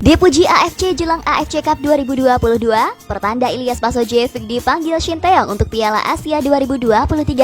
Dipuji AFC jelang AFC Cup 2022, pertanda Ilyas Pasojevic dipanggil Shin Tae-yong untuk Piala Asia 2023.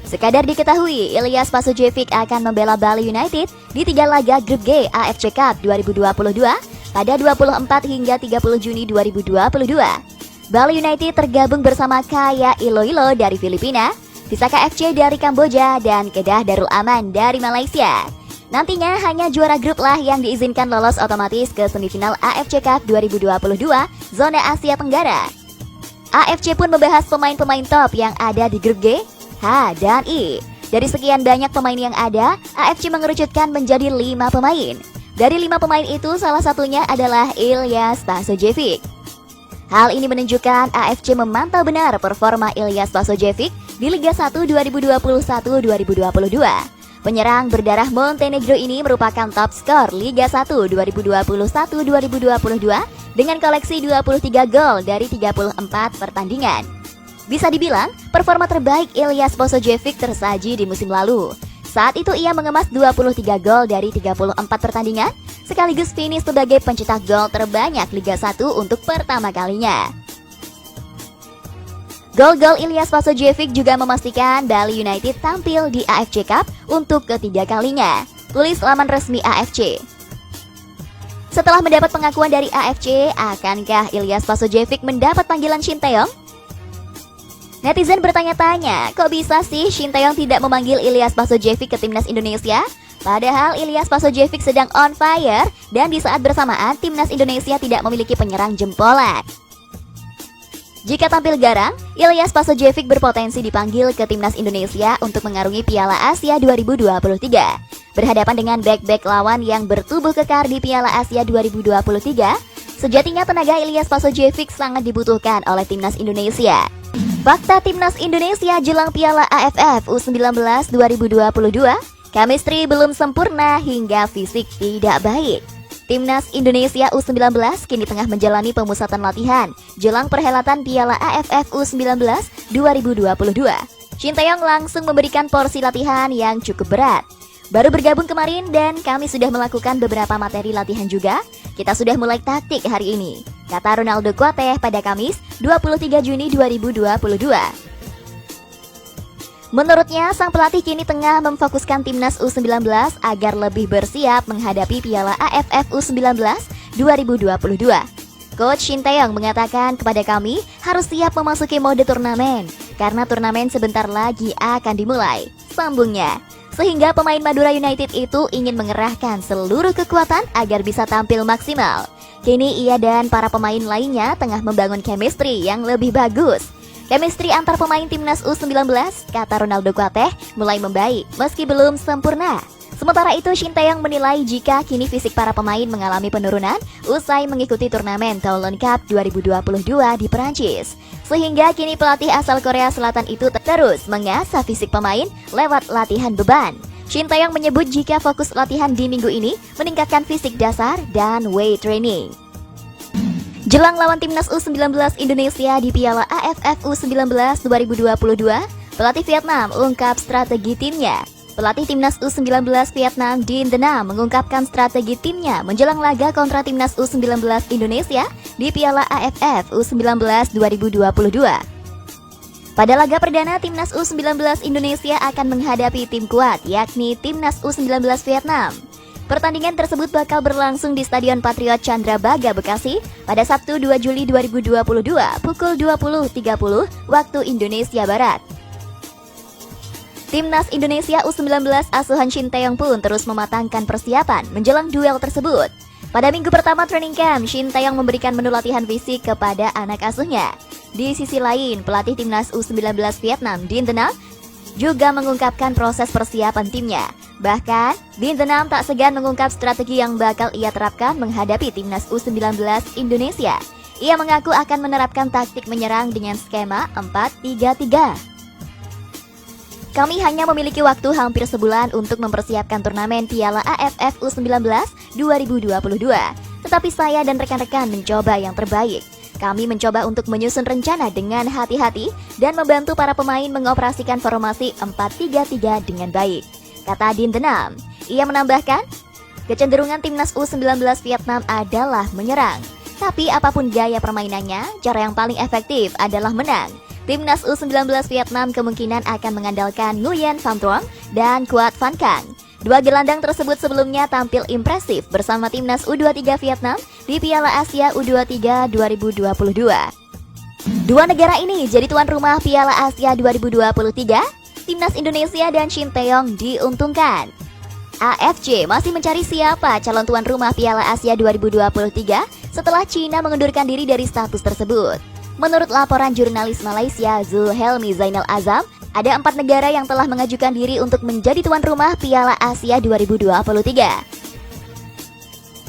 Sekadar diketahui, Ilyas Pasojevic akan membela Bali United di 3 laga grup G AFC Cup 2022 pada 24 hingga 30 Juni 2022. Bali United tergabung bersama Kaya Iloilo dari Filipina, Visaka FC dari Kamboja, dan Kedah Darul Aman dari Malaysia. Nantinya hanya juara grup lah yang diizinkan lolos otomatis ke semifinal AFC Cup 2022 zona Asia Tenggara. AFC pun membahas pemain-pemain top yang ada di grup G, H, dan I. Dari sekian banyak pemain yang ada, AFC mengerucutkan menjadi 5 pemain. Dari 5 pemain itu, salah satunya adalah Ilyas Pasojevic. Hal ini menunjukkan AFC memantau benar performa Ilyas Pasojevic di Liga 1 2021-2022. Penyerang berdarah Montenegro ini merupakan top skor Liga 1 2021-2022 dengan koleksi 23 gol dari 34 pertandingan. Bisa dibilang, performa terbaik Ilyas Pasojevic tersaji di musim lalu. Saat itu ia mengemas 23 gol dari 34 pertandingan, sekaligus finish sebagai pencetak gol terbanyak Liga 1 untuk pertama kalinya. Gol-gol Ilyas Pasojevic juga memastikan Bali United tampil di AFC Cup untuk ketiga kalinya, tulis laman resmi AFC. Setelah mendapat pengakuan dari AFC, akankah Ilyas Pasojevic mendapat panggilan Shin Tae-yong? Netizen bertanya-tanya, kok bisa sih Shin Tae-yong tidak memanggil Ilyas Pasojevic ke timnas Indonesia? Padahal Ilyas Pasojevic sedang on fire dan di saat bersamaan timnas Indonesia tidak memiliki penyerang jempolan. Jika tampil garang, Ilyas Pasojevic berpotensi dipanggil ke timnas Indonesia untuk mengarungi Piala Asia 2023. Berhadapan dengan bek-bek lawan yang bertubuh kekar di Piala Asia 2023, sejatinya tenaga Ilyas Pasojevic sangat dibutuhkan oleh timnas Indonesia. Fakta timnas Indonesia jelang Piala AFF U19 2022, chemistry belum sempurna hingga fisik tidak baik. Timnas Indonesia U19 kini tengah menjalani pemusatan latihan jelang perhelatan Piala AFF U19 2022. Shin Tae-yong langsung memberikan porsi latihan yang cukup berat. Baru bergabung kemarin dan kami sudah melakukan beberapa materi latihan juga. Kita sudah mulai taktik hari ini, kata Ronaldo Kuateh pada Kamis 23 Juni 2022. Menurutnya, sang pelatih kini tengah memfokuskan timnas U19 agar lebih bersiap menghadapi Piala AFF U19 2022. Coach Shin Tae-yong mengatakan kepada kami harus siap memasuki mode turnamen karena turnamen sebentar lagi akan dimulai, sambungnya. Sehingga pemain Madura United itu ingin mengerahkan seluruh kekuatan agar bisa tampil maksimal. Kini ia dan para pemain lainnya tengah membangun chemistry yang lebih bagus. Chemistry antar pemain timnas U19, kata Ronaldo Kuateh, mulai membaik meski belum sempurna. Sementara itu, Shin Tae-yong menilai jika kini fisik para pemain mengalami penurunan usai mengikuti turnamen Toulon Cup 2022 di Perancis. Sehingga kini pelatih asal Korea Selatan itu terus mengasah fisik pemain lewat latihan beban. Shin Tae-yong menyebut jika fokus latihan di minggu ini meningkatkan fisik dasar dan weight training. Jelang lawan timnas U19 Indonesia di Piala AFF U19 2022, pelatih Vietnam ungkap strategi timnya. Pelatih timnas U19 Vietnam Dinh De Nam mengungkapkan strategi timnya menjelang laga kontra timnas U19 Indonesia di Piala AFF U19 2022. Pada laga perdana, timnas U19 Indonesia akan menghadapi tim kuat, yakni timnas U19 Vietnam. Pertandingan tersebut bakal berlangsung di Stadion Patriot Candrabaga, Bekasi pada Sabtu 2 Juli 2022 pukul 20.30 waktu Indonesia Barat. Timnas Indonesia U19 asuhan Shin Tae-yong pun terus mematangkan persiapan menjelang duel tersebut. Pada minggu pertama training camp, Shin Tae-yong memberikan menu latihan fisik kepada anak asuhnya. Di sisi lain, pelatih timnas U19 Vietnam Dinh De Nam juga mengungkapkan proses persiapan timnya. Bahkan, Dinh De Nam tak segan mengungkap strategi yang bakal ia terapkan menghadapi timnas U19 Indonesia. Ia mengaku akan menerapkan taktik menyerang dengan skema 4-3-3. Kami hanya memiliki waktu hampir sebulan untuk mempersiapkan turnamen Piala AFF U19 2022. Tetapi saya dan rekan-rekan mencoba yang terbaik. Kami mencoba untuk menyusun rencana dengan hati-hati dan membantu para pemain mengoperasikan formasi 4-3-3 dengan baik, kata Dinh De Nam. Ia menambahkan, Kecenderungan timnas U19 Vietnam adalah menyerang. Tapi apapun gaya permainannya, cara yang paling efektif adalah menang. Timnas U19 Vietnam kemungkinan akan mengandalkan Nguyen Van Truong dan Quat Van Cang. Dua gelandang tersebut sebelumnya tampil impresif bersama timnas U23 Vietnam di Piala Asia U23 2022. Dua negara ini jadi tuan rumah Piala Asia 2023. Timnas Indonesia dan Shin Tae-yong diuntungkan. AFC masih mencari siapa calon tuan rumah Piala Asia 2023 setelah Cina mengundurkan diri dari status tersebut. Menurut laporan jurnalis Malaysia Zulhelmi Zainal Azam, ada 4 negara yang telah mengajukan diri untuk menjadi tuan rumah Piala Asia 2023.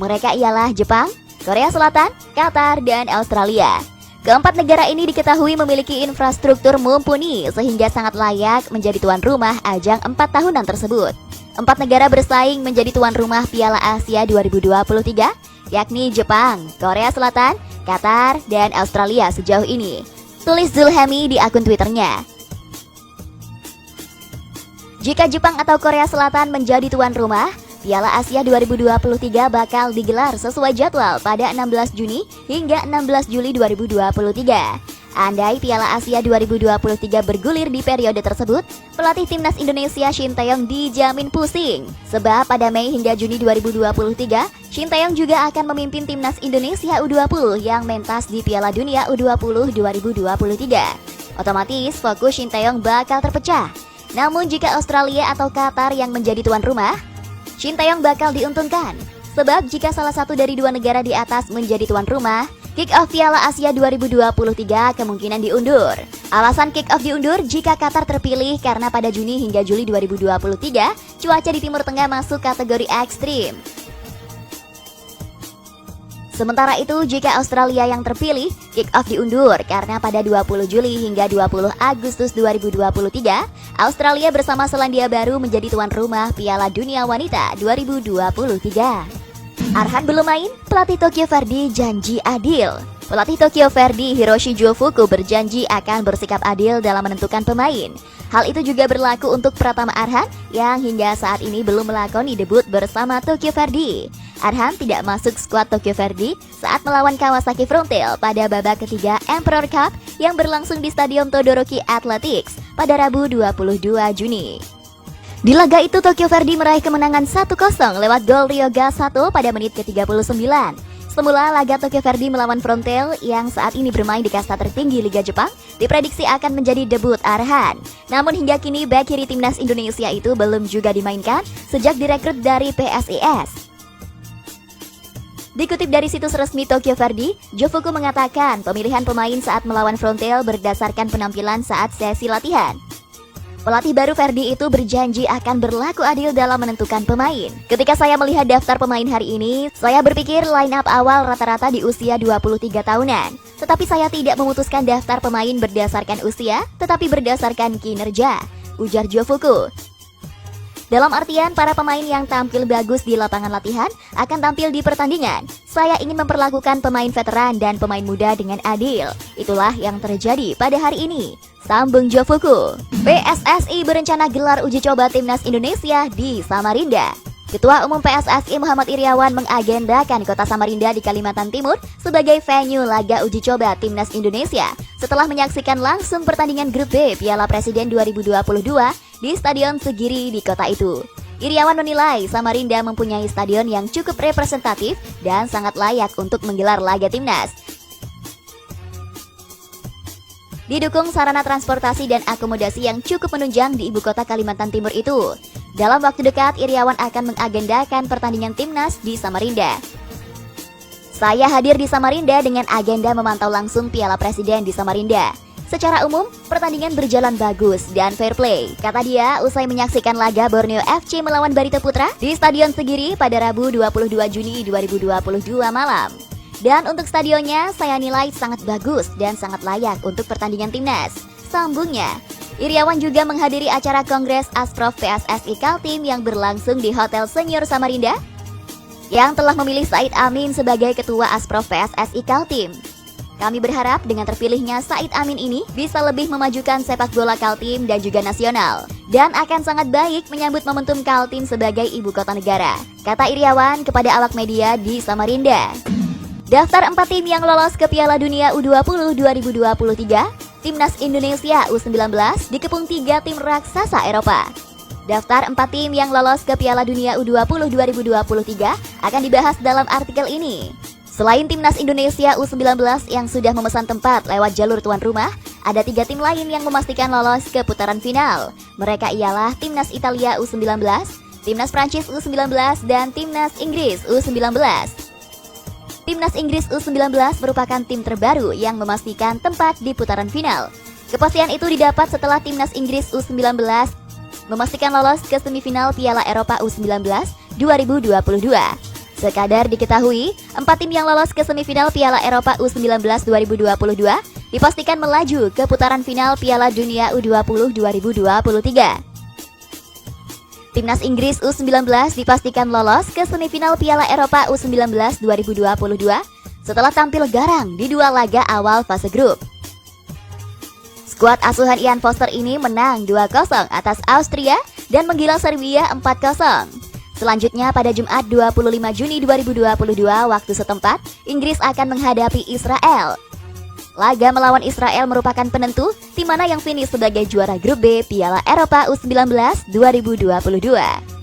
Mereka ialah Jepang, Korea Selatan, Qatar, dan Australia. Keempat negara ini diketahui memiliki infrastruktur mumpuni sehingga sangat layak menjadi tuan rumah ajang 4 tahunan tersebut. 4 negara bersaing menjadi tuan rumah Piala Asia 2023, yakni Jepang, Korea Selatan, Qatar, dan Australia sejauh ini. Tulis Zulhelmi di akun Twitternya. Jika Jepang atau Korea Selatan menjadi tuan rumah, Piala Asia 2023 bakal digelar sesuai jadwal pada 16 Juni hingga 16 Juli 2023. Andai Piala Asia 2023 bergulir di periode tersebut, pelatih timnas Indonesia Shin Tae-yong dijamin pusing. Sebab pada Mei hingga Juni 2023, Shin Tae-yong juga akan memimpin timnas Indonesia U20 yang mentas di Piala Dunia U20 2023. Otomatis fokus Shin Tae-yong bakal terpecah. Namun jika Australia atau Qatar yang menjadi tuan rumah, Shin Tae-yong bakal diuntungkan. Sebab jika salah satu dari dua negara di atas menjadi tuan rumah, kick-off Piala Asia 2023 kemungkinan diundur. Alasan kick-off diundur jika Qatar terpilih karena pada Juni hingga Juli 2023, cuaca di Timur Tengah masuk kategori ekstrim. Sementara itu, jika Australia yang terpilih, kick-off diundur karena pada 20 Juli hingga 20 Agustus 2023, Australia bersama Selandia Baru menjadi tuan rumah Piala Dunia Wanita 2023. Arhan belum main, pelatih Tokyo Verdy janji adil. Pelatih Tokyo Verdy Hiroshi Jofuku berjanji akan bersikap adil dalam menentukan pemain. Hal itu juga berlaku untuk Pratama Arhan yang hingga saat ini belum melakoni debut bersama Tokyo Verdy. Arhan tidak masuk skuad Tokyo Verdy saat melawan Kawasaki Frontale pada babak ketiga Emperor Cup yang berlangsung di Stadion Todoroki Athletics pada Rabu 22 Juni. Di laga itu Tokyo Verdy meraih kemenangan 1-0 lewat gol Ryoga Sato pada menit ke-39. Semula laga Tokyo Verdy melawan Frontale yang saat ini bermain di kasta tertinggi Liga Jepang diprediksi akan menjadi debut Arhan. Namun hingga kini bek kiri timnas Indonesia itu belum juga dimainkan sejak direkrut dari PSIS. Dikutip dari situs resmi Tokyo Verdy, Jofuku mengatakan pemilihan pemain saat melawan Frontale berdasarkan penampilan saat sesi latihan. Pelatih baru Verdy itu berjanji akan berlaku adil dalam menentukan pemain. Ketika saya melihat daftar pemain hari ini, saya berpikir line up awal rata-rata di usia 23 tahunan. Tetapi saya tidak memutuskan daftar pemain berdasarkan usia, tetapi berdasarkan kinerja, ujar Jofuku. Dalam artian, para pemain yang tampil bagus di lapangan latihan akan tampil di pertandingan. Saya ingin memperlakukan pemain veteran dan pemain muda dengan adil. Itulah yang terjadi pada hari ini, sambung Jofuku. PSSI berencana gelar uji coba timnas Indonesia di Samarinda. Ketua Umum PSSI Muhammad Iriawan mengagendakan kota Samarinda di Kalimantan Timur sebagai venue laga uji coba timnas Indonesia setelah menyaksikan langsung pertandingan grup B Piala Presiden 2022 di Stadion Segiri di kota itu. Iriawan menilai Samarinda mempunyai stadion yang cukup representatif dan sangat layak untuk menggelar laga timnas. Didukung sarana transportasi dan akomodasi yang cukup menunjang di ibu kota Kalimantan Timur itu. Dalam waktu dekat, Iriawan akan mengagendakan pertandingan timnas di Samarinda. Saya hadir di Samarinda dengan agenda memantau langsung Piala Presiden di Samarinda. Secara umum, pertandingan berjalan bagus dan fair play, kata dia usai menyaksikan laga Borneo FC melawan Barito Putra di Stadion Segiri pada Rabu 22 Juni 2022 malam. Dan untuk stadionnya, saya nilai sangat bagus dan sangat layak untuk pertandingan timnas, sambungnya. Iriawan juga menghadiri acara Kongres Asprof PSSI Kaltim yang berlangsung di Hotel Senior Samarinda, yang telah memilih Said Amin sebagai Ketua Asprof PSSI Kaltim. Kami berharap dengan terpilihnya Said Amin ini bisa lebih memajukan sepak bola Kaltim dan juga nasional. dan akan sangat baik menyambut momentum Kaltim sebagai ibu kota negara, kata Iriawan kepada awak media di Samarinda. Daftar 4 tim yang lolos ke Piala Dunia U20 2023, Timnas Indonesia U19 dikepung 3 tim raksasa Eropa. Daftar 4 tim yang lolos ke Piala Dunia U20 2023 akan dibahas dalam artikel ini. Selain Timnas Indonesia U19 yang sudah memesan tempat lewat jalur tuan rumah, ada 3 tim lain yang memastikan lolos ke putaran final. Mereka ialah Timnas Italia U19, Timnas Prancis U19, dan Timnas Inggris U19. Timnas Inggris U19 merupakan tim terbaru yang memastikan tempat di putaran final. Kepastian itu didapat setelah Timnas Inggris U19 memastikan lolos ke semifinal Piala Eropa U19 2022. Sekadar diketahui, 4 tim yang lolos ke semifinal Piala Eropa U19 2022 dipastikan melaju ke putaran final Piala Dunia U20 2023. Timnas Inggris U19 dipastikan lolos ke semifinal Piala Eropa U19 2022 setelah tampil garang di 2 laga awal fase grup. Skuad asuhan Ian Foster ini menang 2-0 atas Austria dan menggila Serbia 4-0. Selanjutnya pada Jumat 25 Juni 2022 waktu setempat, Inggris akan menghadapi Israel. Laga melawan Israel merupakan penentu tim mana yang finish sebagai juara grup B Piala Eropa U19 2022.